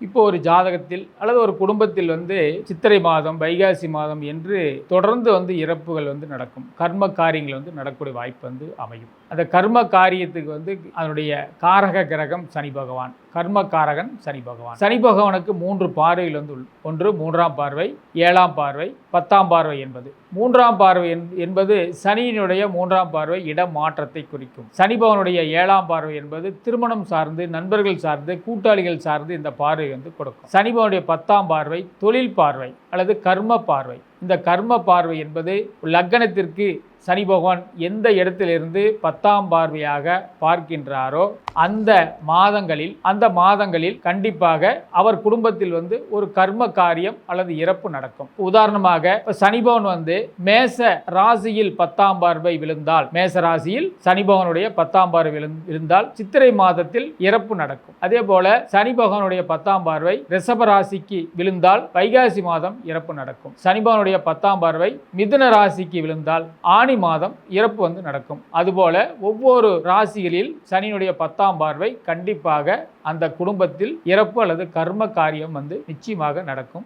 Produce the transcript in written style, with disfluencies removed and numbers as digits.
இப்போ ஒரு ஜாதகத்தில் அல்லது ஒரு குடும்பத்தில் சித்திரை மாதம் வைகாசி மாதம் என்று தொடர்ந்து இறப்புகள் நடக்கும், கர்ம காரியங்கள் நடக்கக்கூடிய வாய்ப்பு அமையும். அந்த கர்ம காரியத்துக்கு அதனுடைய காரக கிரகம் சனி பகவான், கர்ம காரகன் சனி பகவான். சனி பகவானுக்கு 3 பார்வைகள் ஒன்று 3ஆம் பார்வை, 7ஆம் பார்வை, 10ஆம் பார்வை என்பது. 3ஆம் பார்வை என்பது சனியினுடைய 3ஆம் பார்வை இட மாற்றத்தை குறிக்கும். சனி பகவானுடைய 7ஆம் பார்வை என்பது திருமணம் சார்ந்து, நண்பர்கள் சார்ந்து, கூட்டாளிகள் சார்ந்து இந்த பார்வை கொடுக்கும். சனி பகவானுடைய 10ஆம் பார்வை தொழில் பார்வை அல்லது கர்ம பார்வை. இந்த கர்ம பார்வை என்பது லக்னத்திற்கு சனி பகவான் எந்த இடத்திலிருந்து 10ஆம் பார்வையாக பார்க்கின்றாரோ அந்த மாதங்களில் கண்டிப்பாக அவர் குடும்பத்தில் ஒரு கர்ம காரியம் அல்லது இறப்பு நடக்கும். உதாரணமாக சனி பகவான் மேச ராசியில் 10ஆம் பார்வை விழுந்தால், மேச ராசியில் சனி பகவானுடைய 10ஆம் பார்வை விழுந்தால் சித்திரை மாதத்தில் இறப்பு நடக்கும். அதே போல சனி பகவானுடைய 10ஆம் பார்வை ரிஷப ராசிக்கு விழுந்தால் வைகாசி மாதம் இறப்பு நடக்கும். சனி பகவானுடைய 10ஆம் பார்வை மிதுன ராசிக்கு விழுந்தால் ஆணி மாதம் இறப்பு நடக்கும். அதுபோல ஒவ்வொரு ராசிகளில் சனியினுடைய 10ஆம் பார்வை கண்டிப்பாக அந்த குடும்பத்தில் இறப்பு அல்லது கர்ம காரியம் நிச்சயமாக நடக்கும்.